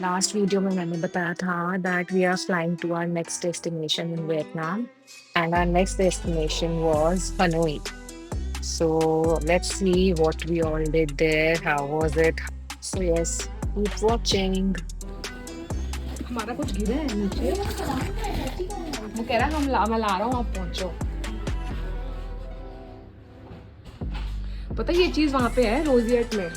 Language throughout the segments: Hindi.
लास्ट वीडियो में मैंने बताया था that we are flying to our next destination in Vietnam and our next destination was Hanoi. So let's see what we all did there. How was it? So yes, keep watching. हमारा कुछ गिरा है नीचे। वो कह रहा है मैं ला रहा हूँ, आप पहुंचो। पता है ये चीज वहां पे है रोजिएट में।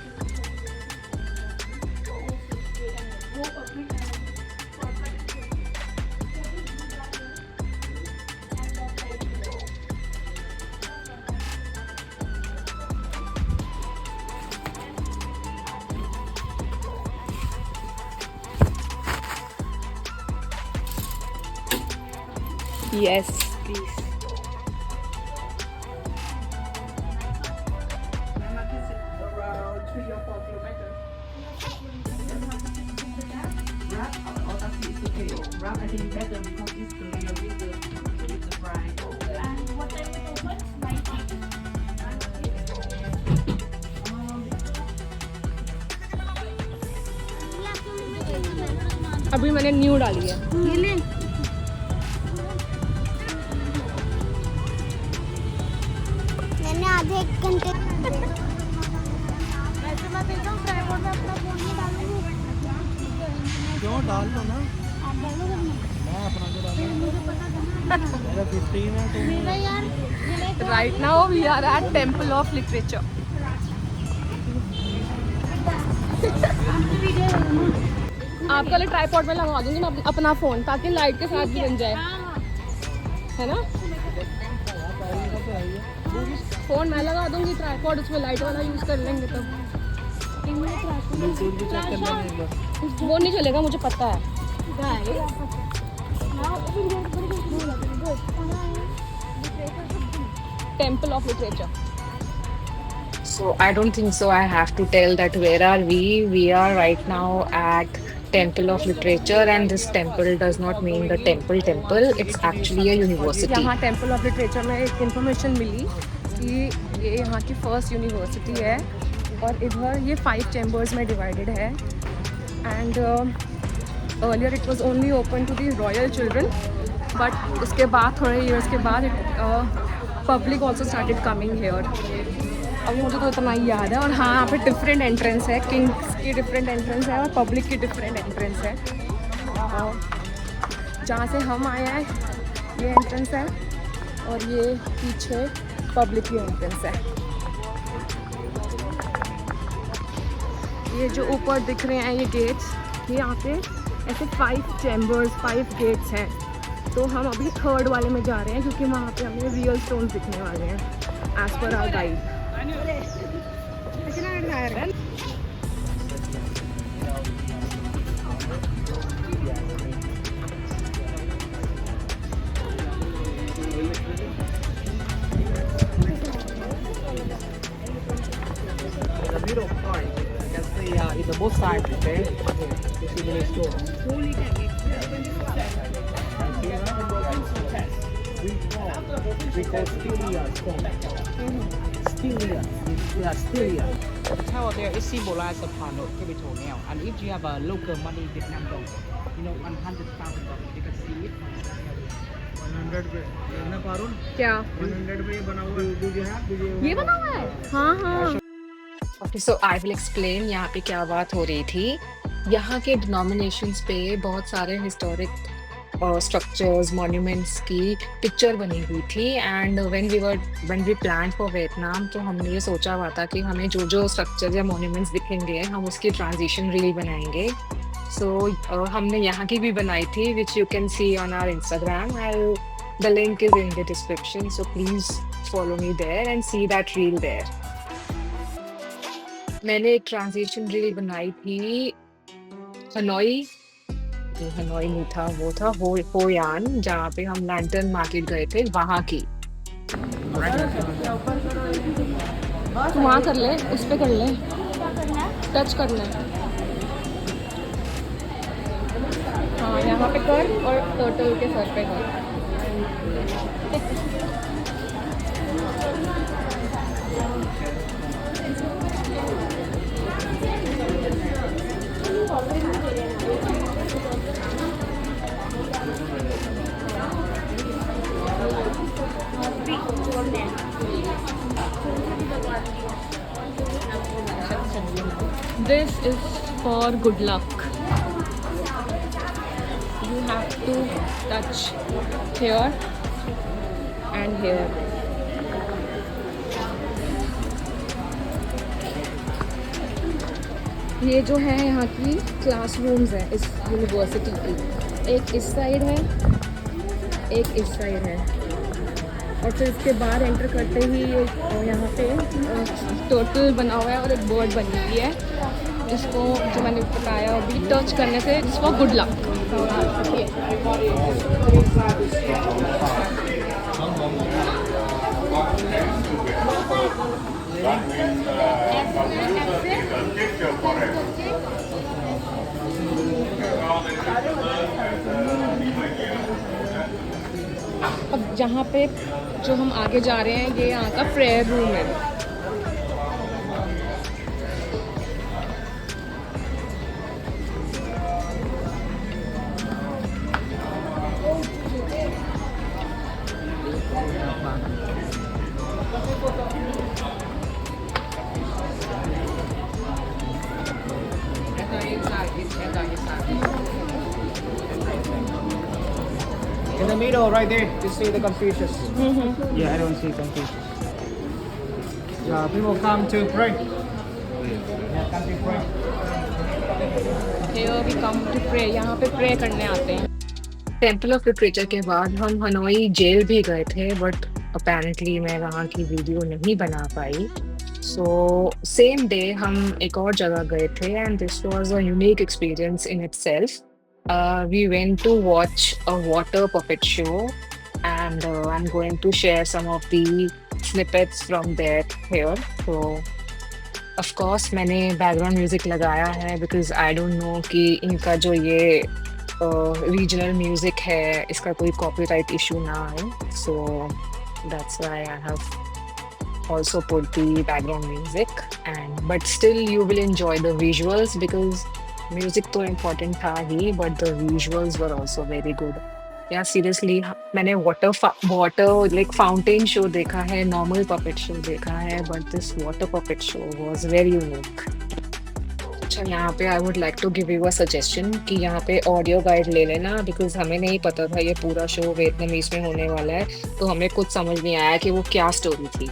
Yes please. अभी मैंने न्यू डाली है। मैंने आधे एक घंटे वैसे मैं देख रहा हूँ ट्राइपॉड में अपना फोन नहीं डालूंगी। क्यों डाल लो ना, आप डालोगे ना? मैं अपना जो डालूंगा। मुझे पता था ना। मेरा 15 है तो मेरा यार right now we are at Temple of Literature. आपके वाले ट्राइपॉड में लगा दूंगी मैं अपना फोन, ताकि लाइट के साथ भी बन जाए, है ना। फोन मैं लगा दूंगी, ट्राइपॉड उसमें लाइट वाला यूज कर लेंगे तब। ब्लूटूथ भी चेक कर लेना एक बार। वो नहीं चलेगा, मुझे पता है। Temple of literature. So I don't think so. I have to tell that where are we? We are right now at Temple of Literature, and this temple does not mean the temple. It's actually a university. यहाँ टेम्पल ऑफ लिटरेचर में एक इंफॉर्मेशन मिली कि ये यहाँ की फर्स्ट यूनिवर्सिटी है, और इधर ये 5 चैम्बर्स में डिवाइडेड है। And earlier it was only open to the royal children, but उसके बाद थोड़े ईयर्स के बाद public also started coming here. अभी मुझे तो इतना ही याद है। और हाँ, यहाँ पे डिफरेंट एंट्रेंस है, किंग्स की डिफरेंट एंट्रेंस है और पब्लिक की डिफरेंट एंट्रेंस है। जहाँ से हम आए हैं ये एंट्रेंस है, और ये पीछे पब्लिक की एंट्रेंस है। ये जो ऊपर दिख रहे हैं ये गेट्स, ये यहाँ पे ऐसे 5 चैम्बर्स 5 गेट्स हैं। तो हम अभी 3rd वाले में जा रहे हैं, क्योंकि वहाँ पे हमें रियल स्टोन्स दिखने वाले हैं as per our guide. The middle part, you can see in the both sides, okay? You see the store. We call Stylia stone. Stylia. Yeah, Stylia. Tower there is symbolized upon the capital now. And if you have a local money Vietnam dollar, you know, $100,000, you can see it. 100 पे ना पारुल क्या 100 पे ये बना हुआ है। ये बना हुआ है? हाँ हाँ। Okay, so I will explain यहाँ पे क्या बात हो रही थी। यहाँ के डिनोमिनेशंस पे बहुत सारे हिस्टोरिक स्ट्रक्चर्स मॉन्यूमेंट्स की पिक्चर बनी हुई थी। And when we plan for Vietnam, तो हमने ये सोचा हुआ था कि हमें जो जो स्ट्रक्चर्स या मॉन्यूमेंट्स दिखेंगे हम उसकी ट्रांजिशन रील बनाएंगे। सो हमने यहाँ की भी बनाई थी, which you can see on our Instagram. The link is in the description, so please follow me there and see that reel there. मैंने एक ट्रांजिशन रील बनाई थी हनोई नहीं था, वो था हो यान, जहाँ पे हम लैंटर्न मार्केट गए थे वहाँ की। तू वहाँ कर ले, उस पे कर ले, टच कर ले। हाँ यहाँ पे कर और टर्टल के सर पे कर। This is for good luck. You have to touch here and here. ये जो है यहाँ की क्लासरूम्स है इस यूनिवर्सिटी की, एक इस साइड है, एक इस साइड है, और फिर इसके बाहर एंटर करते ही यहाँ पे टोटल बना हुआ है और एक बोर्ड बनी हुई है जिसको, जो मैंने बताया अभी, टच करने से जिसको गुड लक। अब जहाँ पे जो हम आगे जा रहे हैं ये यहाँ का प्रेयर रूम है। In the middle, right there, you see the Confucius. Yeah, I don't see Confucius. Yeah, people come to pray. Yeah, come to pray. Here we come to pray. यहाँ पे प्रे करने आते हैं। टेम्पल ऑफ लिटरेचर के बाद हम हनोई जेल भी गए थे, बट अपेरेंटली मैं वहाँ की वीडियो नहीं बना पाई। सो सेम डे हम एक और जगह गए थे and this was a unique experience in itself. We went to watch a water puppet show, and I'm going to share some of the snippets from there here. So, of course, मैंने background music लगाया है because I don't know कि इनका जो ये regional music है इसका कोई copyright issue ना आए. So that's why I have also put the background music, and but still you will enjoy the visuals because music तो इम्पोर्टेंट था ही, but the visuals were also very good. Yeah seriously मैंने वाटर लाइक फाउंटेन शो देखा है, नॉर्मल पपेट शो देखा है, but this water puppet show was very unique. अच्छा, यहाँ पे I would like to give you a suggestion कि यहाँ पे ऑडियो गाइड ले लेना, बिकॉज हमें नहीं पता था ये पूरा शो वियतनामीज में होने वाला है, तो हमें कुछ समझ नहीं आया कि वो क्या स्टोरी थी।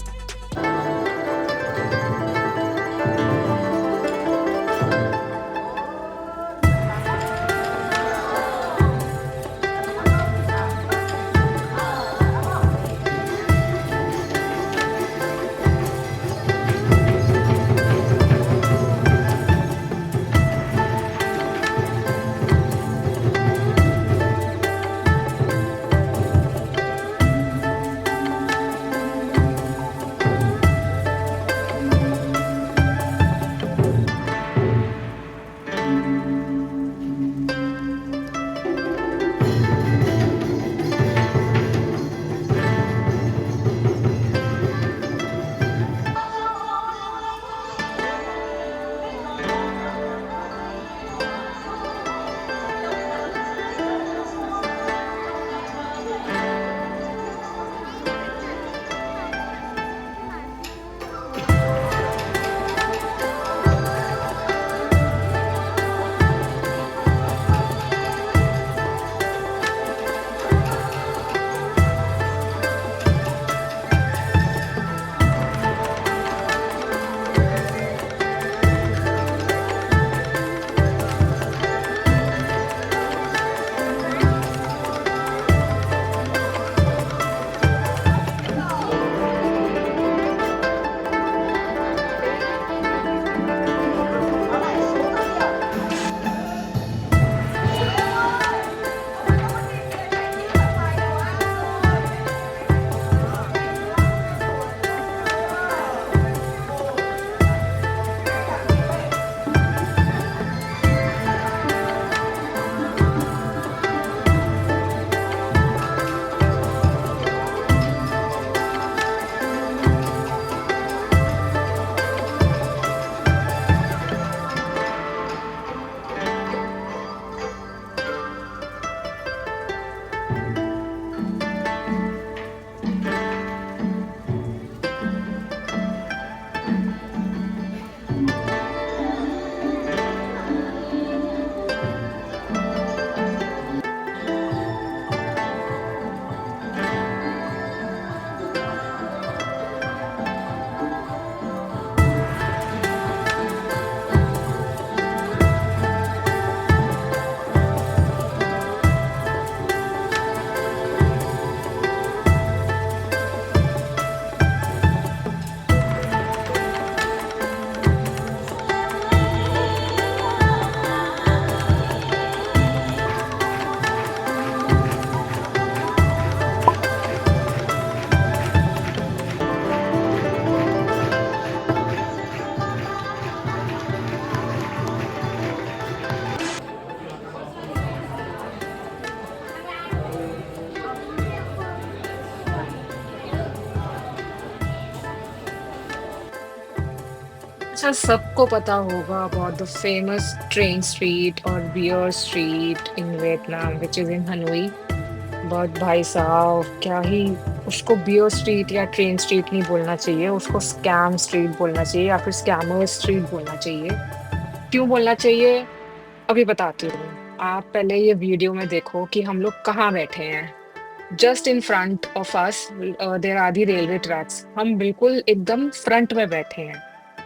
अच्छा, सबको पता होगा about the famous train street और beer street in Vietnam which is in Hanoi. But भाई साहब क्या ही, उसको बियर स्ट्रीट या ट्रेन स्ट्रीट नहीं बोलना चाहिए, उसको स्कैम स्ट्रीट बोलना चाहिए या फिर स्कैमर स्ट्रीट बोलना चाहिए। क्यों बोलना चाहिए? अभी बताती हूँ। आप पहले ये वीडियो में देखो कि हम लोग कहाँ बैठे हैं। Just in front of us there are the railway tracks. हम बिल्कुल एकदम फ्रंट में बैठे हैं।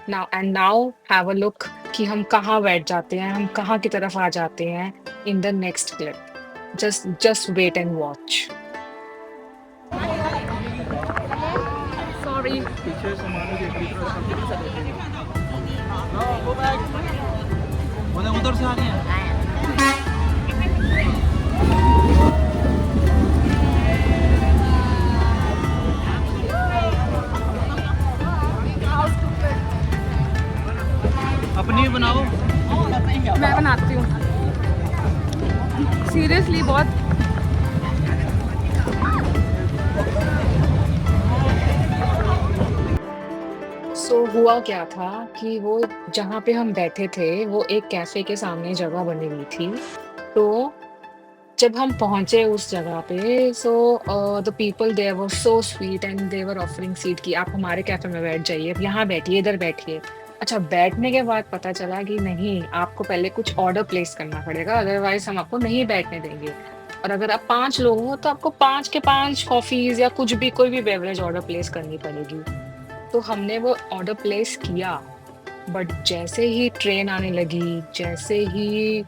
नाउ हैव अ लुक कि हम कहाँ बैठ जाते हैं, हम कहाँ की तरफ आ जाते हैं in the next clip. Just wait and watch. Sorry. उधर से आ रही है। अपनी बनाओ। मैं बनाती हूँ सीरियसली बहुत। हुआ क्या था कि वो जहाँ पे हम बैठे थे वो एक कैफे के सामने जगह बनी हुई थी। तो जब हम पहुंचे उस जगह पे, the people there were so sweet and they were offering seat कि आप हमारे कैफे में बैठ जाइए, यहाँ बैठिए, इधर बैठिए। अच्छा, बैठने के बाद पता चला कि नहीं, आपको पहले कुछ ऑर्डर प्लेस करना पड़ेगा, अदरवाइज हम आपको नहीं बैठने देंगे। और अगर आप 5 लोग हो तो आपको 5 के 5 कॉफीज या कुछ भी, कोई भी बेवरेज ऑर्डर प्लेस करनी पड़ेगी। तो हमने वो ऑर्डर प्लेस किया। बट जैसे ही ट्रेन आने लगी, जैसे ही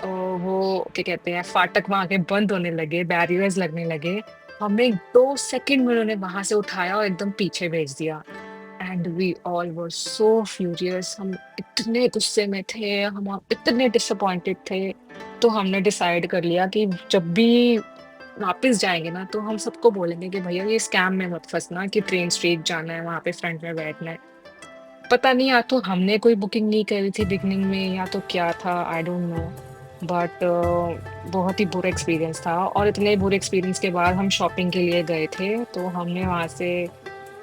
वो क्या कहते हैं, फाटक वहाँ के बंद होने लगे, बैरियर्स लगने लगे, हमें 2 सेकंड में उन्होंने वहां से उठाया और एकदम पीछे भेज दिया। And we all were so furious. हम इतने गुस्से में थे, हम इतने डिसअपॉइंटेड थे। तो हमने डिसाइड कर लिया कि जब भी वापस जाएंगे ना, तो हम सबको बोलेंगे कि भैया ये स्कैम में मत फंसना कि ट्रेन स्ट्रीट जाना है, वहां पे फ्रंट में बैठना है। पता नहीं, या तो हमने कोई बुकिंग नहीं करी थी बिगनिंग में या तो क्या था, आई डोंट नो। बट बहुत ही बुरा एक्सपीरियंस था। और इतने बुरे एक्सपीरियंस के बाद हम शॉपिंग के लिए गए थे। तो हमने वहाँ से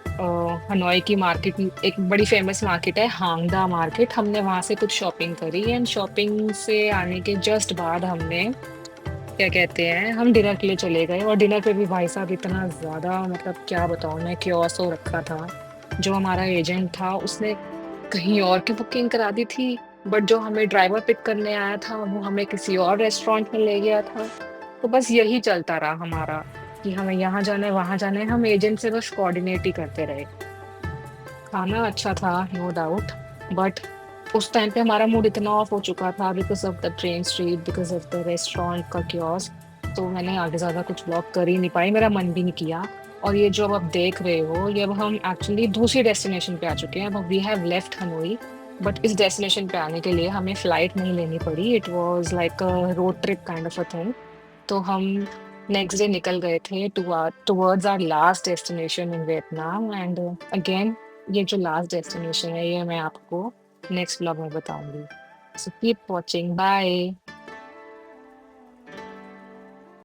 अ, हनोई की मार्केट, एक बड़ी फेमस मार्केट है हांगदा मार्केट, हमने वहाँ से कुछ शॉपिंग करी। एंड शॉपिंग से आने के जस्ट बाद हमने क्या कहते हैं, हम डिनर के लिए चले गए। और डिनर पे भी भाई साहब इतना ज़्यादा, मतलब क्या बताऊँ मैं, क्योस हो रखा था। जो हमारा एजेंट था उसने कहीं और की बुकिंग करा दी थी। बट जो हमें ड्राइवर पिक करने आया था वो हमें किसी और रेस्टोरेंट में ले गया था। तो बस यही चलता रहा हमारा कि हमें यहाँ जाना है, वहाँ जाना है। हम एजेंट से बस कोऑर्डिनेट ही करते रहे। खाना अच्छा था, नो डाउट। बट उस टाइम पे हमारा मूड इतना ऑफ हो चुका था because of the train street, because of the restaurant का क्योस। तो मैंने आगे ज़्यादा कुछ ब्लॉग कर ही नहीं पाई, मेरा मन भी नहीं किया। और ये जो अब आप देख रहे हो, ये अब हम एक्चुअली दूसरी डेस्टिनेशन पे आ चुके हैं। अब we have left Hanoi. But इस डेस्टिनेशन पे आने के लिए हमें फ्लाइट नहीं लेनी पड़ी। It was like a road trip kind of a thing. तो हम नेक्स्ट डे निकल गए थे towards our last destination in Vietnam. And again, ये जो लास्ट डेस्टिनेशन है ये मैं आपको नेक्स्ट ब्लॉग में बताऊंगी। So keep watching, bye.